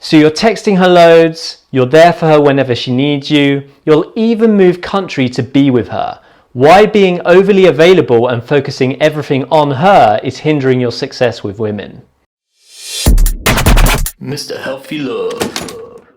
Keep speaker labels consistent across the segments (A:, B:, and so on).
A: So you're texting her loads, you're there for her whenever she needs you, you'll even move country to be with her. Why being overly available and focusing everything on her is hindering your success with women.
B: Mr. Healthy Love.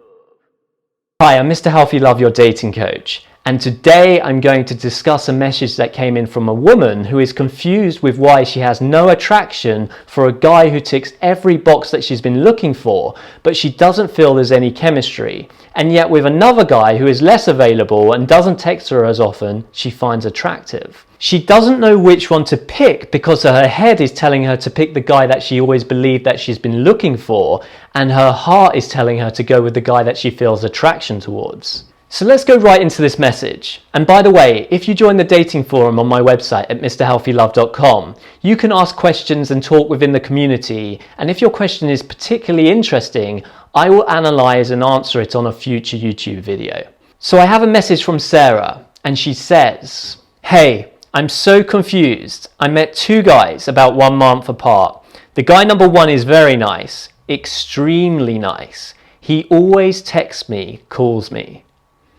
A: Hi, I'm Mr. Healthy Love, your dating coach. And today I'm going to discuss a message that came in from a woman who is confused with why she has no attraction for a guy who ticks every box that she's been looking for, but she doesn't feel there's any chemistry. And yet with another guy who is less available and doesn't text her as often, she finds attractive. She doesn't know which one to pick because her head is telling her to pick the guy that she always believed that she's been looking for, and her heart is telling her to go with the guy that she feels attraction towards. So let's go right into this message. And by the way, if you join the dating forum on my website at mrhealthylove.com, you can ask questions and talk within the community. And if your question is particularly interesting, I will analyze and answer it on a future YouTube video. So I have a message from Sarah, and she says, "Hey, I'm so confused. I met two guys about 1 month apart. The guy number one is very nice, extremely nice. He always texts me, calls me."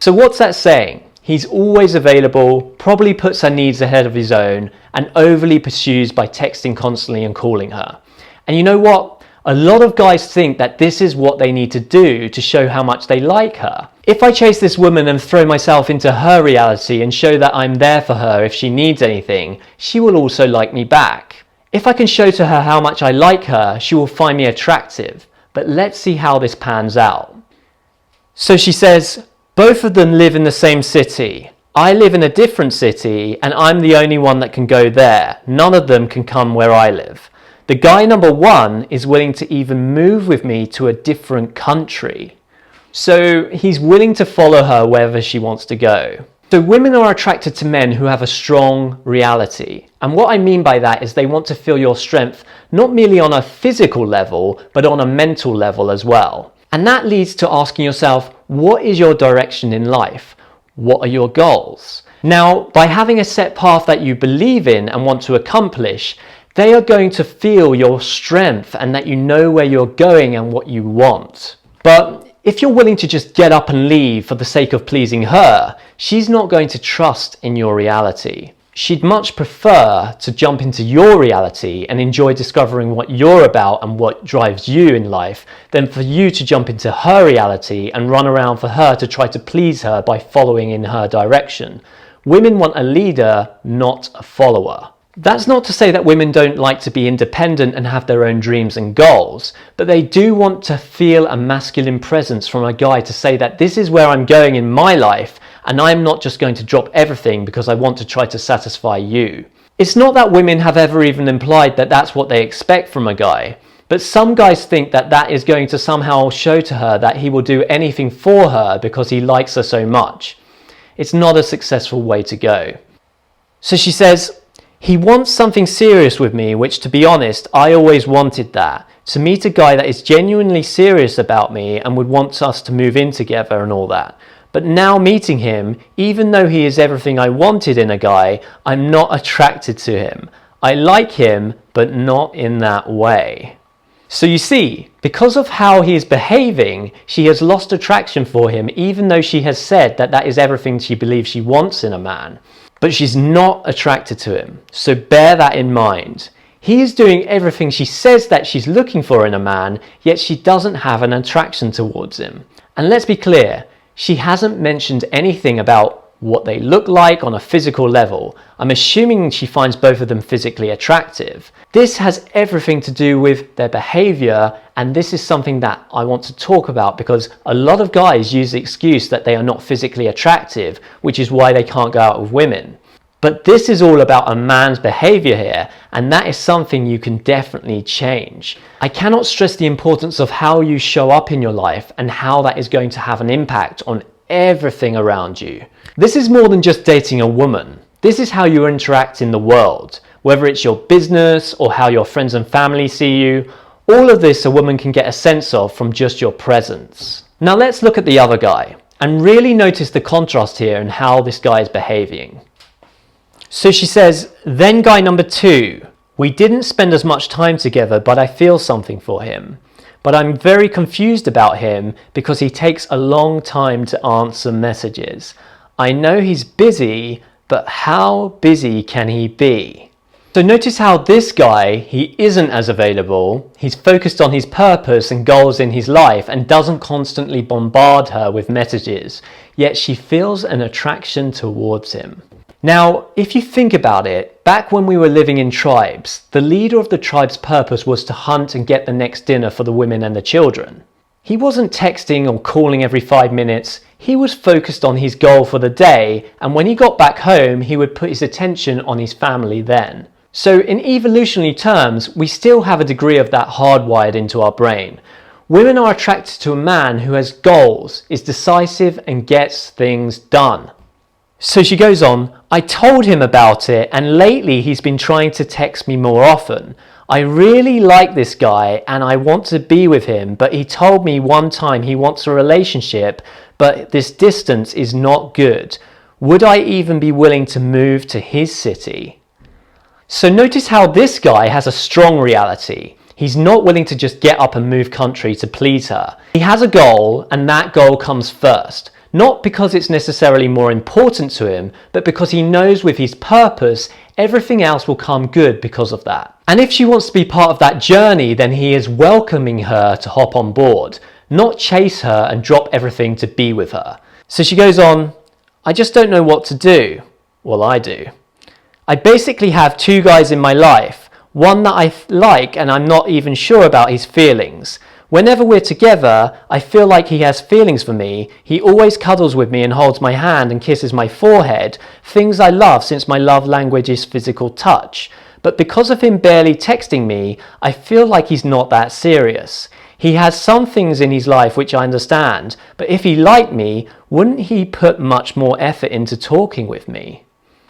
A: So what's that saying? He's always available, probably puts her needs ahead of his own, and overly pursues by texting constantly and calling her. And you know what? A lot of guys think that this is what they need to do to show how much they like her. If I chase this woman and throw myself into her reality and show that I'm there for her if she needs anything, she will also like me back. If I can show to her how much I like her, she will find me attractive. But let's see how this pans out. So she says, "Both of them live in the same city. I live in a different city and I'm the only one that can go there. None of them can come where I live. The guy number one is willing to even move with me to a different country." So he's willing to follow her wherever she wants to go. So women are attracted to men who have a strong reality. And what I mean by that is they want to feel your strength, not merely on a physical level, but on a mental level as well. And that leads to asking yourself, what is your direction in life? What are your goals? Now, by having a set path that you believe in and want to accomplish, they are going to feel your strength and that you know where you're going and what you want. But if you're willing to just get up and leave for the sake of pleasing her, she's not going to trust in your reality. She'd much prefer to jump into your reality and enjoy discovering what you're about and what drives you in life than for you to jump into her reality and run around for her to try to please her by following in her direction. Women want a leader, not a follower. That's not to say that women don't like to be independent and have their own dreams and goals, but they do want to feel a masculine presence from a guy to say that this is where I'm going in my life, and I'm not just going to drop everything because I want to try to satisfy you. It's not that women have ever even implied that that's what they expect from a guy, but some guys think that that is going to somehow show to her that he will do anything for her because he likes her so much. It's not a successful way to go. So she says, "He wants something serious with me, which to be honest, I always wanted that. To meet a guy that is genuinely serious about me and would want us to move in together and all that. But now meeting him, even though he is everything I wanted in a guy, I'm not attracted to him. I like him, but not in that way." So you see, because of how he is behaving, she has lost attraction for him, even though she has said that that is everything she believes she wants in a man. But she's not attracted to him, so bear that in mind. He is doing everything she says that she's looking for in a man, yet she doesn't have an attraction towards him. And let's be clear, she hasn't mentioned anything about what they look like on a physical level. I'm assuming she finds both of them physically attractive. This has everything to do with their behavior, and this is something that I want to talk about because a lot of guys use the excuse that they are not physically attractive, which is why they can't go out with women. But this is all about a man's behavior here, and that is something you can definitely change. I cannot stress the importance of how you show up in your life and how that is going to have an impact on everything around you. This is more than just dating a woman. This is how you interact in the world, whether it's your business or how your friends and family see you. All of this a woman can get a sense of from just your presence. Now let's look at the other guy and really notice the contrast here and how this guy is behaving. So she says, "Then guy number two, we didn't spend as much time together, but I feel something for him. but I'm very confused about him because he takes a long time to answer messages. I know he's busy, but how busy can he be? So notice how this guy, he isn't as available, he's focused on his purpose and goals in his life and doesn't constantly bombard her with messages, yet she feels an attraction towards him. Now, if you think about it, back when we were living in tribes, the leader of the tribe's purpose was to hunt and get the next dinner for the women and the children. He wasn't texting or calling every 5 minutes, he was focused on his goal for the day, and when he got back home, he would put his attention on his family then. So in evolutionary terms, we still have a degree of that hardwired into our brain. Women are attracted to a man who has goals, is decisive and gets things done. So she goes on, I told him about it and lately he's been trying to text me more often. I really like this guy and I want to be with him, but he told me one time he wants a relationship, but this distance is not good. Would I even be willing to move to his city? So notice how this guy has a strong reality. He's not willing to just get up and move country to please her. He has a goal and that goal comes first. Not because it's necessarily more important to him, but because he knows with his purpose, everything else will come good because of that. And if she wants to be part of that journey, then he is welcoming her to hop on board, not chase her and drop everything to be with her. So she goes on, I just don't know what to do. Well, I do. I basically have two guys in my life, one that I like and I'm not even sure about his feelings. Whenever we're together, I feel like he has feelings for me. He always cuddles with me and holds my hand and kisses my forehead, things I love since my love language is physical touch. But because of him barely texting me, I feel like he's not that serious. He has some things in his life which I understand, but if he liked me, wouldn't he put much more effort into talking with me?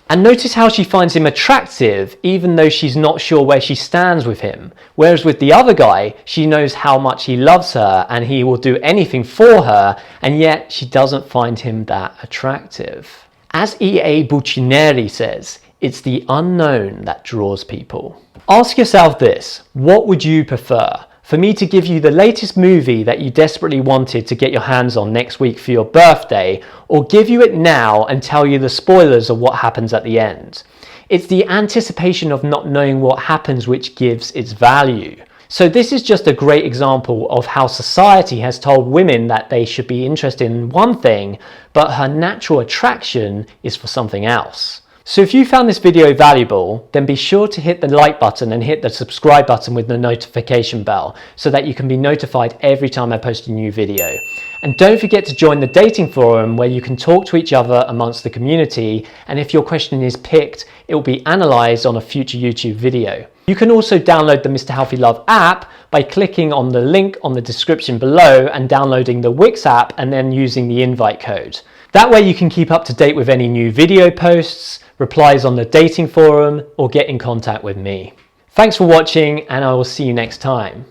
A: And notice how she finds him attractive even though she's not sure where she stands with him. Whereas with the other guy, she knows how much he loves her and he will do anything for her, and yet she doesn't find him that attractive. As E.A. Buccineri says, it's the unknown that draws people. Ask yourself this, what would you prefer? For me to give you the latest movie that you desperately wanted to get your hands on next week for your birthday, or give you it now and tell you the spoilers of what happens at the end? It's the anticipation of not knowing what happens which gives its value. So this is just a great example of how society has told women that they should be interested in one thing, but her natural attraction is for something else. So if you found this video valuable, then be sure to hit the like button and hit the subscribe button with the notification bell so that you can be notified every time I post a new video. And don't forget to join the dating forum where you can talk to each other amongst the community, and if your question is picked, it will be analysed on a future YouTube video. You can also download the Mr. Healthy Love app by clicking on the link on the description below and downloading the Wix app and then using the invite code. That way you can keep up to date with any new video posts, replies on the dating forum, or get in contact with me. Thanks for watching and I will see you next time.